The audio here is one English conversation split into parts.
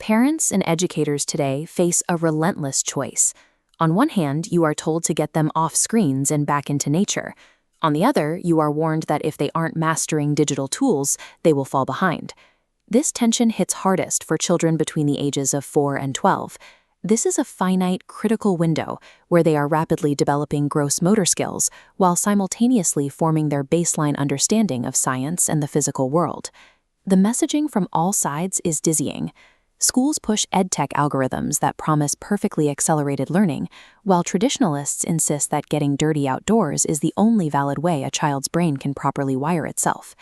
Parents and educators today face a relentless choice. On one hand, you are told to get them off screens and back into nature. On the other, you are warned that if they aren't mastering digital tools, they will fall behind. This tension hits hardest for children between the ages of 4 and 12. This is a finite, critical window where they are rapidly developing gross motor skills while simultaneously forming their baseline understanding of science and the physical world. The messaging from all sides is dizzying. Schools push edtech algorithms that promise perfectly accelerated learning, while traditionalists insist that getting dirty outdoors is the only valid way a child's brain can properly wire itself.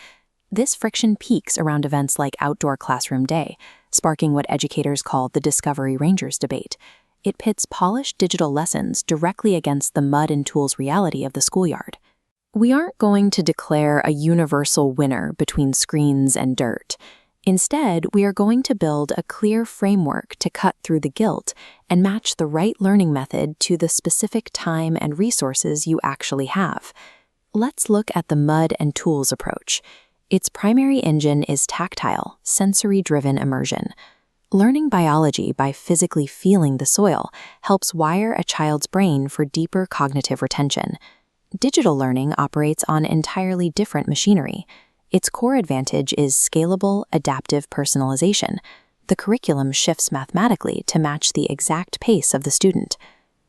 This friction peaks around events like Outdoor Classroom Day, sparking what educators call the Discovery Rangers debate. It pits polished digital lessons directly against the mud and tools reality of the schoolyard. We aren't going to declare a universal winner between screens and dirt. Instead, we are going to build a clear framework to cut through the guilt and match the right learning method to the specific time and resources you actually have. Let's look at the mud and tools approach. Its primary engine is tactile, sensory-driven immersion. Learning biology by physically feeling the soil helps wire a child's brain for deeper cognitive retention. Digital learning operates on entirely different machinery. Its core advantage is scalable, adaptive personalization. The curriculum shifts mathematically to match the exact pace of the student.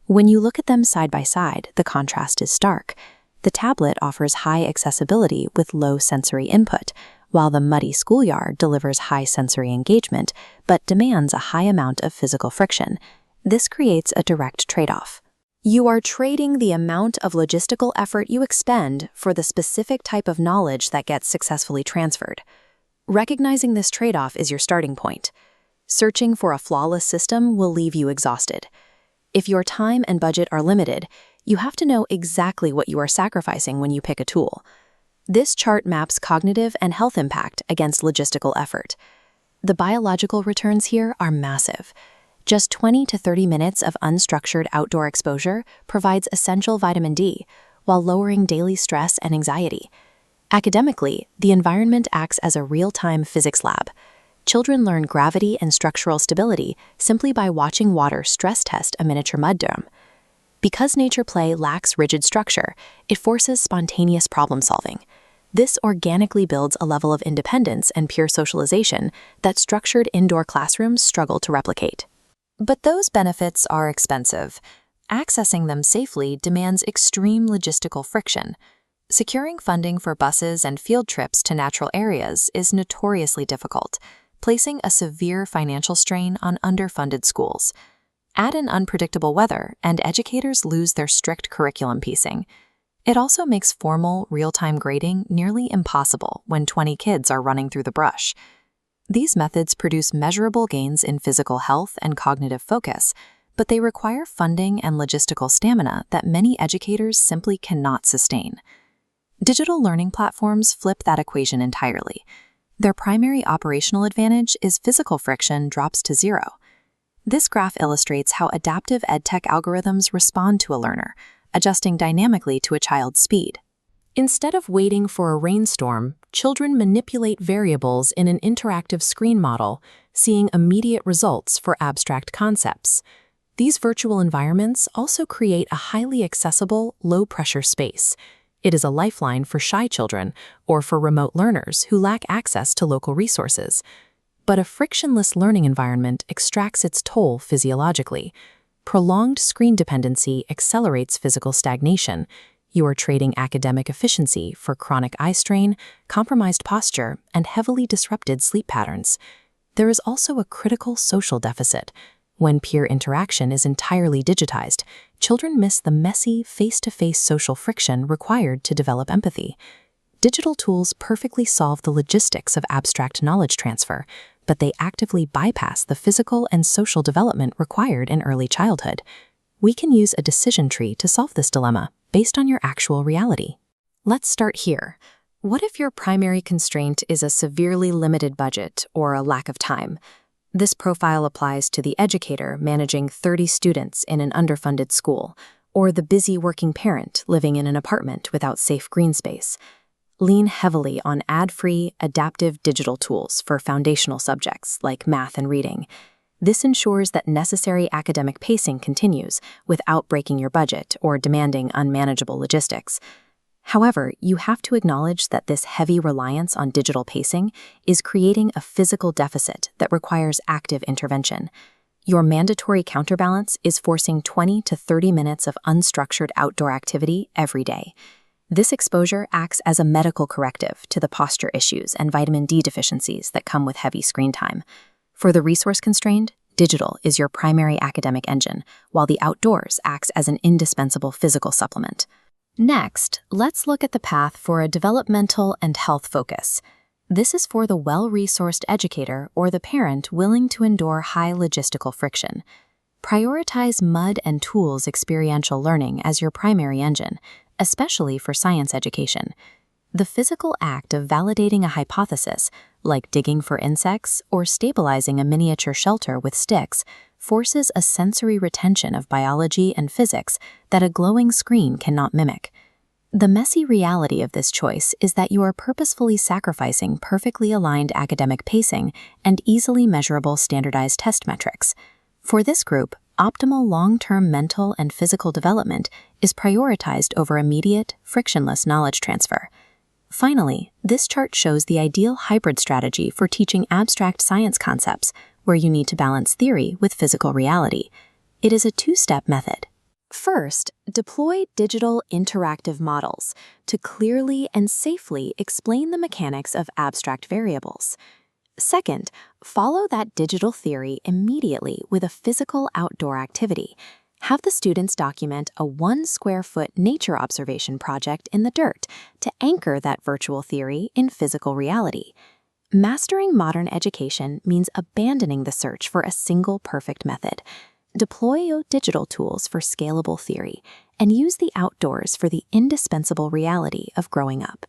When you look at them side by side, the contrast is stark. The tablet offers high accessibility with low sensory input, while the muddy schoolyard delivers high sensory engagement but demands a high amount of physical friction. This creates a direct trade-off. You are trading the amount of logistical effort you expend for the specific type of knowledge that gets successfully transferred. Recognizing this trade-off is your starting point. Searching for a flawless system will leave you exhausted. If your time and budget are limited, you have to know exactly what you are sacrificing when you pick a tool. This chart maps cognitive and health impact against logistical effort. The biological returns here are massive. Just 20 to 30 minutes of unstructured outdoor exposure provides essential vitamin D, while lowering daily stress and anxiety. Academically, the environment acts as a real-time physics lab. Children learn gravity and structural stability simply by watching water stress test a miniature mud dome. Because nature play lacks rigid structure, it forces spontaneous problem solving. This organically builds a level of independence and peer socialization that structured indoor classrooms struggle to replicate. But those benefits are expensive. Accessing them safely demands extreme logistical friction. Securing funding for buses and field trips to natural areas is notoriously difficult, placing a severe financial strain on underfunded schools. Add in unpredictable weather, and educators lose their strict curriculum piecing. It also makes formal, real-time grading nearly impossible when 20 kids are running through the brush. These methods produce measurable gains in physical health and cognitive focus, but they require funding and logistical stamina that many educators simply cannot sustain. Digital learning platforms flip that equation entirely. Their primary operational advantage is physical friction drops to zero. This graph illustrates how adaptive edtech algorithms respond to a learner, adjusting dynamically to a child's speed. Instead of waiting for a rainstorm, children manipulate variables in an interactive screen model, seeing immediate results for abstract concepts. These virtual environments also create a highly accessible, low-pressure space. It is a lifeline for shy children or for remote learners who lack access to local resources. But a frictionless learning environment extracts its toll physiologically. Prolonged screen dependency accelerates physical stagnation. You are trading academic efficiency for chronic eye strain, compromised posture, and heavily disrupted sleep patterns. There is also a critical social deficit. When peer interaction is entirely digitized, children miss the messy, face-to-face social friction required to develop empathy. Digital tools perfectly solve the logistics of abstract knowledge transfer, but they actively bypass the physical and social development required in early childhood. We can use a decision tree to solve this dilemma based on your actual reality. Let's start here. What if your primary constraint is a severely limited budget or a lack of time? This profile applies to the educator managing 30 students in an underfunded school, or the busy working parent living in an apartment without safe green space. Lean heavily on ad-free, adaptive digital tools for foundational subjects like math and reading. This ensures that necessary academic pacing continues without breaking your budget or demanding unmanageable logistics. However, you have to acknowledge that this heavy reliance on digital pacing is creating a physical deficit that requires active intervention. Your mandatory counterbalance is forcing 20 to 30 minutes of unstructured outdoor activity every day. This exposure acts as a medical corrective to the posture issues and vitamin D deficiencies that come with heavy screen time. For the resource-constrained, digital is your primary academic engine, while the outdoors acts as an indispensable physical supplement. Next, let's look at the path for a developmental and health focus. This is for the well-resourced educator or the parent willing to endure high logistical friction. Prioritize mud and tools experiential learning as your primary engine, especially for science education. The physical act of validating a hypothesis, like digging for insects or stabilizing a miniature shelter with sticks, forces a sensory retention of biology and physics that a glowing screen cannot mimic. The messy reality of this choice is that you are purposefully sacrificing perfectly aligned academic pacing and easily measurable standardized test metrics. For this group, optimal long-term mental and physical development is prioritized over immediate, frictionless knowledge transfer. Finally, this chart shows the ideal hybrid strategy for teaching abstract science concepts, where you need to balance theory with physical reality. It is a two-step method. First, deploy digital interactive models to clearly and safely explain the mechanics of abstract variables. Second, follow that digital theory immediately with a physical outdoor activity. Have the students document a 1 square foot nature observation project in the dirt to anchor that virtual theory in physical reality. Mastering modern education means abandoning the search for a single perfect method. Deploy your digital tools for scalable theory and use the outdoors for the indispensable reality of growing up.